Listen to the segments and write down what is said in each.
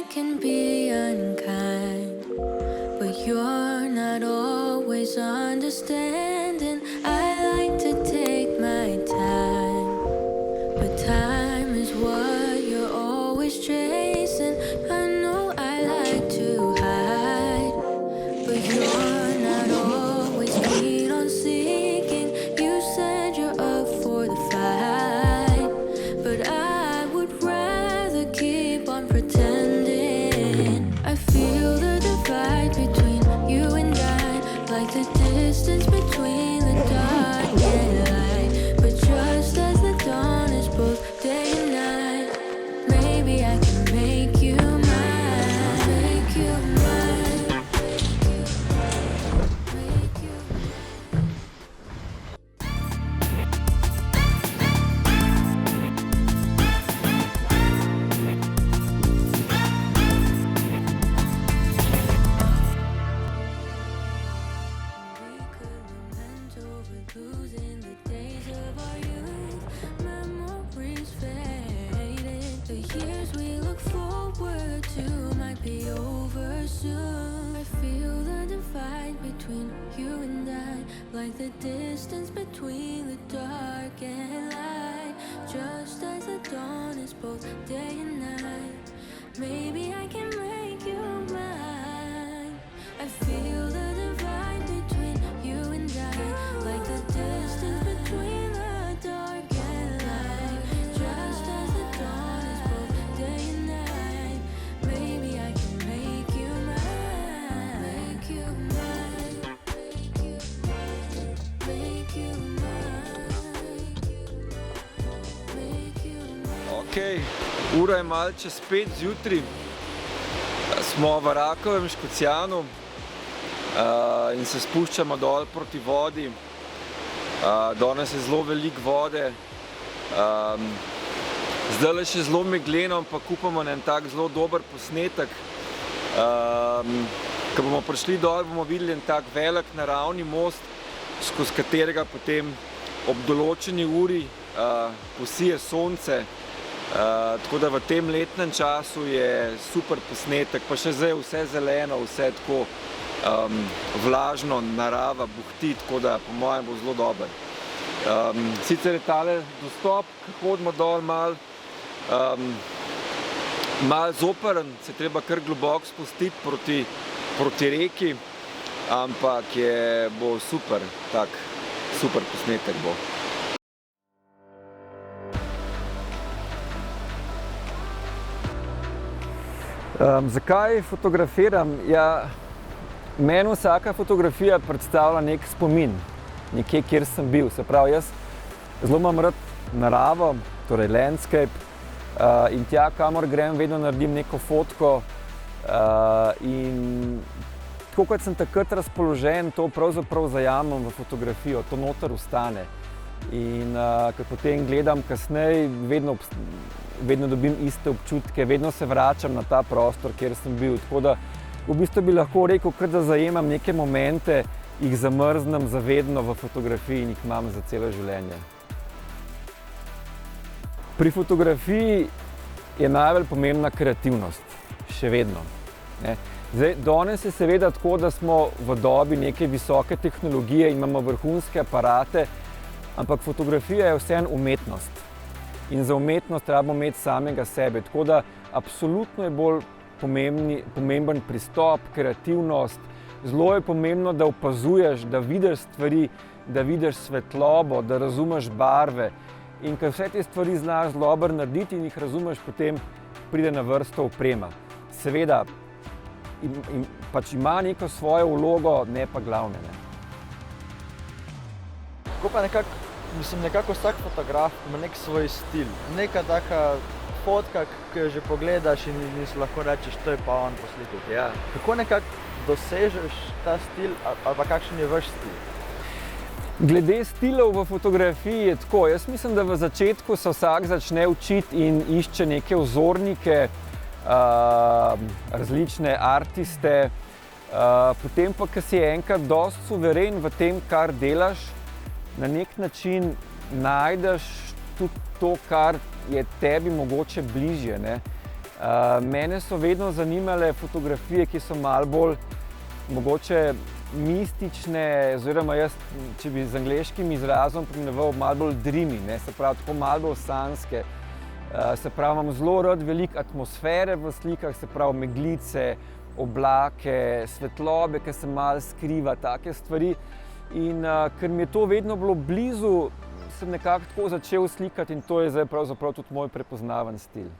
can be unkind, but you're not always understanding. I like to take my time, but time is what you're always chasing. I know I like to hide, but you're not always keen on seeking. You said you're up for the fight, but I would rather keep on pretending. I feel the divide between you and I, like the distance between the dark and light. But just as the dawn is both day and night, maybe I can make you mine, make you mine, make you mine. We could lament over losing the days of our youth. Memories faded. The years we look forward to might be over soon. I feel the divide between you and I, like the distance between the dark and light. Just as the dawn is both day and night, maybe I can make you mine. I feel the divide between you and I, like the distance between the dark and light. Just as the dawn is both day and night, maybe I can make you mine, make you mine, make you mine, make you mine, make you mine. Ok, ura je malo čez 5 zjutraj. Smo v Rakovem Škocjanu in se spuščamo dol proti vodi. Danes je zelo veliko vode. Zdaj je še zelo megleno, ampak upamo na en tak zelo dober posnetek. Ko bomo prišli dol, bomo videli en tak velik naravni most, skozi katerega potem ob določeni uri posije sonce. Tako da v tem letnem času je super posnetek, pa še zdaj vse zeleno, vse tako vlažno, narava buhti, tako da po mojem bo zelo dober. Sicer je tale dostop, ko hodimo dol malo zoperen, se treba kar globoko spustiti proti reki, ampak bo super, tak super posnetek bo. Zakaj fotografiram? Ja, meni vsaka fotografija predstavlja nek spomin, nekje, kjer sem bil. Se pravi, jaz zelo imam rad naravo, torej landscape, in tja, kamor grem, vedno naredim neko fotko. In tako kot sem takrat razpoložen, to pravzaprav zajamem v fotografijo, to noter ostane. In ko potem gledam kasneje, vedno dobim iste občutke, vedno se vračam na ta prostor, kjer sem bil. Tako da v bistvu bi lahko rekel, kar da zajemam neke momente, jih zamrznem zavedno v fotografiji in jih imam za celo življenje. Pri fotografiji je najbolj pomembna kreativnost, še vedno. Zdaj, danes je seveda tako, da smo v dobi neke visoke tehnologije, imamo vrhunske aparate, ampak fotografija je vseeno umetnost. In za umetnost rabimo imeti samega sebe. Tako da absolutno je bolj pomemben pristop, kreativnost. Zelo je pomembno, da opazuješ, da vidiš stvari, da vidiš svetlobo, da razumeš barve. In ko vse te stvari znaš zelo dobro narediti in jih razumeš, potem pride na vrsto oprema. Seveda pač ima neko svojo vlogo, ne pa glavne. Tako pa nekako vsak fotograf ima nek svoj stil. Neka taka fotka, ki jo že pogledaš in si lahko rečeš, to je pa on po sliku. Ja. Kako nekako dosežeš ta stil ali pa kakšen je vaš stil? Glede stilov v fotografiji je tako. Jaz mislim, da v začetku se vsak začne učiti in išče neke vzornike, različne artiste. Potem pa, ko si enkrat dosti suveren v tem, kar delaš, na nek način najdeš tudi to, kar je tebi mogoče bližje, ne? Mene so vedno zanimale fotografije, ki so malo bolj mogoče mistične, oziroma jaz, če bi z angleškim izrazom pomenoval, malo bolj dreamy, ne, se pravi tako malo bolj sanjske. Se pravi, imam zelo rad veliko atmosfere v slikah, se pravi meglice, oblake, svetlobe, ki se malo skriva, take stvari. In ker mi je to vedno bilo blizu, sem nekako tako začel slikati in to je zdaj pravzaprav tudi moj prepoznaven stil.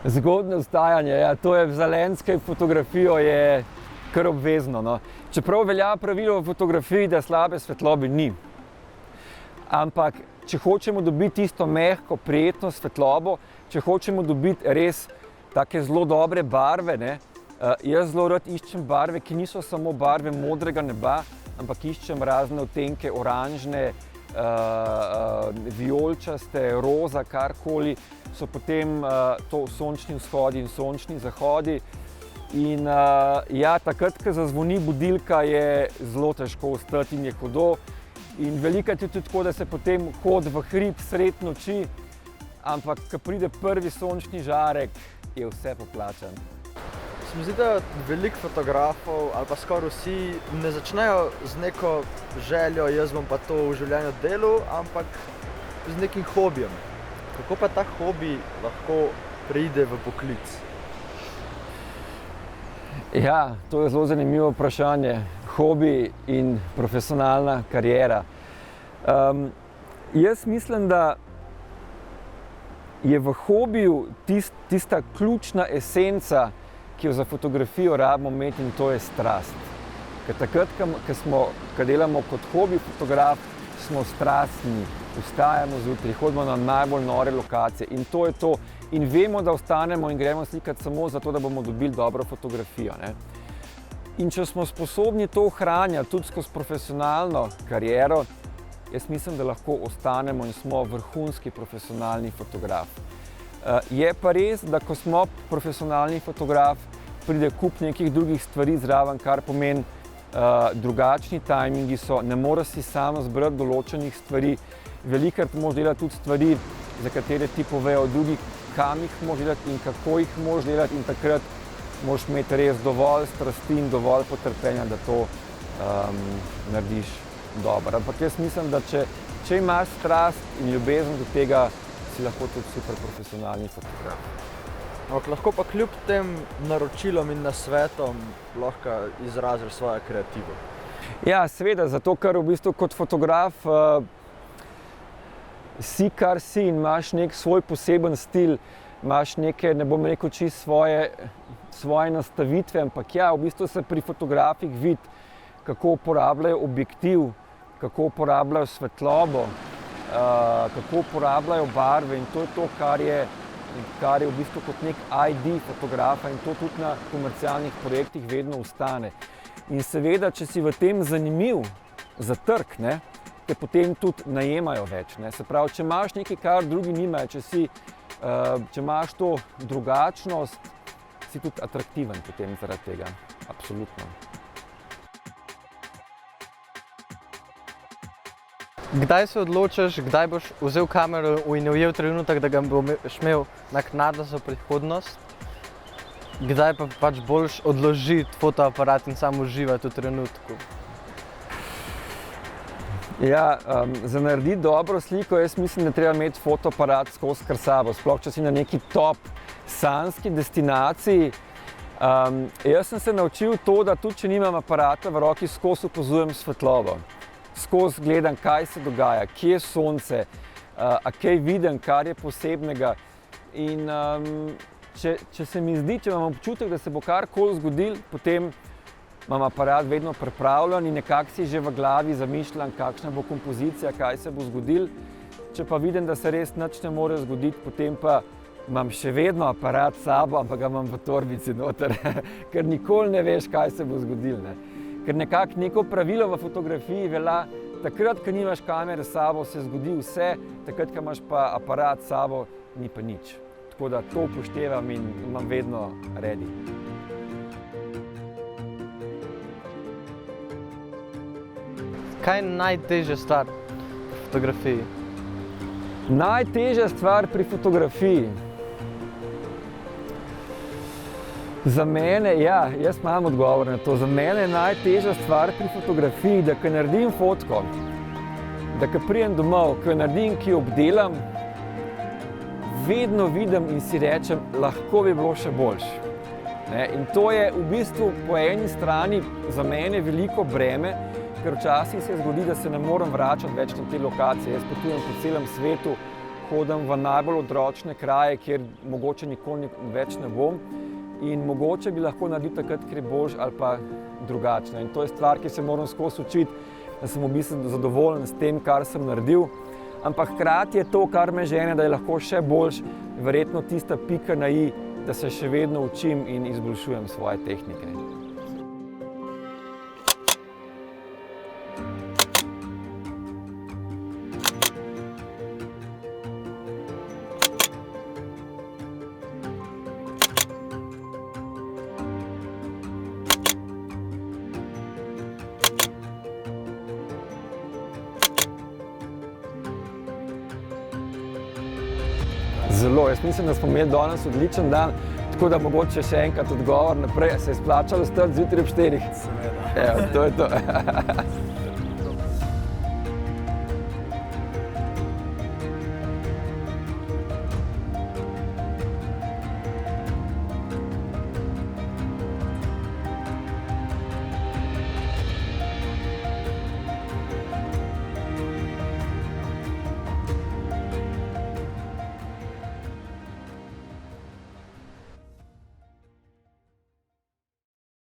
Zgodnje vstajanje, ja, to je za landscape fotografijo je kar obvezno, no. Čeprav velja pravilo v fotografiji, da slabe svetlobe ni. Ampak, če hočemo dobiti tisto mehko, prijetno svetlobo, če hočemo dobiti res take zelo dobre barve, ne, jaz zelo rad iščem barve, ki niso samo barve modrega neba, ampak iščem razne odtenke oranžne, vijoličaste, roza, karkoli, so potem to sončni vzhodi in sončni zahodi. In ja, takrat, ko zazvoni budilka, je zelo težko vstati in je hudo. In velikokrat je tudi tako, da se potem hodi v hrib sred noči, ampak ko pride prvi sončni žarek, je vse poplačano. Se mi zdi, da veliko fotografov, ali pa skoraj vsi, ne začnejo z neko željo, jaz bom pa to v življenju delal, ampak z nekim hobijem. Kako pa ta hobi lahko preide v poklic? Ja, to je zelo zanimivo vprašanje. Hobi in profesionalna kariera. Jaz mislim, da je v hobiju tista ključna esenca, ki jo za fotografijo rabimo imeti, in to je strast. Ker takrat, ko delamo kot hobi fotograf, smo strastni, vstajamo zjutraj, hodimo na najbolj nore lokacije in to je to. In vemo, da ostanemo in gremo slikati samo zato, da bomo dobili dobro fotografijo, ne. In če smo sposobni to ohranjati tudi skozi profesionalno kariero, jaz mislim, da lahko ostanemo in smo vrhunski profesionalni fotograf. Je pa res, da ko smo profesionalni fotograf, pride kup nekih drugih stvari zraven, kar pomeni drugačni tajmingi so, ne moreš si sam zbrati določenih stvari. Velikokrat moraš delati tudi stvari, za katere ti povejo drugi, kam jih moraš delati in kako jih moraš delati, in takrat moraš imeti res dovolj strasti in dovolj potrpljenja, da to narediš dobro. Ampak jaz mislim, da če imaš strast in ljubezen do tega, si lahko tudi super profesionalni fotograf. Lahko pa kljub tem naročilom in nasvetom lahko izraziš svojo kreativo. Ja, seveda, zato ker v bistvu kot fotograf si, kar si, in imaš nek svoj poseben stil, imaš neke, ne bom rekel, čisto svoje nastavitve, ampak ja, v bistvu se pri fotografih vidi, kako uporabljajo objektiv, kako uporabljajo svetlobo, kako uporabljajo barve, in to je to, kar je v bistvu kot nek ID fotografa, in to tudi na komercialnih projektih vedno ostane. In seveda, če si v tem zanimiv za trg, ne, te potem tudi najemajo več, ne. Se pravi, če imaš nekaj, kar drugi nimajo, če imaš to drugačnost, si tudi atraktiven potem zaradi tega, absolutno. Kdaj se odločiš, kdaj boš vzel kamero in ujel trenutek, da ga boš imel naknadno za prihodnost? Kdaj pa pač boljš odložiti fotoaparat in samo uživati v trenutku? Ja, za narediti dobro sliko, jaz mislim, da treba imeti fotoaparat skozi kar sabo, sploh če si na neki top sanjski destinaciji. Jaz sem se naučil to, da tudi če nimam aparata v roki, skozi opazujem svetlobo. Skozi gledam, kaj se dogaja, kje je sonce, kaj vidim, kar je posebnega. In če se mi zdi, če imam občutek, da se bo karkoli zgodilo, potem imam aparat vedno pripravljen in nekako si že v glavi zamišljam, kakšna bo kompozicija, kaj se bo zgodilo. Če pa vidim, da se res nič ne more zgoditi, potem pa imam še vedno aparat s sabo, ampak ga imam v torbici noter, ker nikoli ne veš, kaj se bo zgodilo, ne. Ker nekako neko pravilo v fotografiji velja, takrat, ko nimaš kamere s sabo, se zgodi vse, takrat, ko imaš pa aparat s sabo, ni pa nič. Tako da to upoštevam in imam vedno ready. Kaj je najtežja stvar pri fotografiji? Najtežja stvar pri fotografiji? Za mene, ja, jaz imam odgovor na to. Za mene je najtežja stvar pri fotografiji, da ko naredim fotko, da ko pridem domov, ko jo naredim, ki jo obdelam, vedno vidim in si rečem, lahko bi bilo še boljše. In to je v bistvu po eni strani za mene veliko breme, ker včasih se zgodi, da se ne morem vračati več na te lokacije. Jaz potujem po celem svetu, hodim v najbolj odročne kraje, kjer mogoče nikoli več ne bom. In mogoče bi lahko naredil takrat, ker je boljše ali pa drugačno. In to je stvar, ki se moram skozi učiti, da sem v bistvu zadovoljen s tem, kar sem naredil. Ampak hkrati je to, kar me žene, da je lahko še boljše, verjetno tista pika na i, da se še vedno učim in izboljšujem svoje tehnike. Zelo, jaz mislim, da smo imeli danes odličen dan, tako da mogoče še enkrat odgovor naprej. Se je splačalo stati zjutraj ob 4? Seveda. Evo, to je to.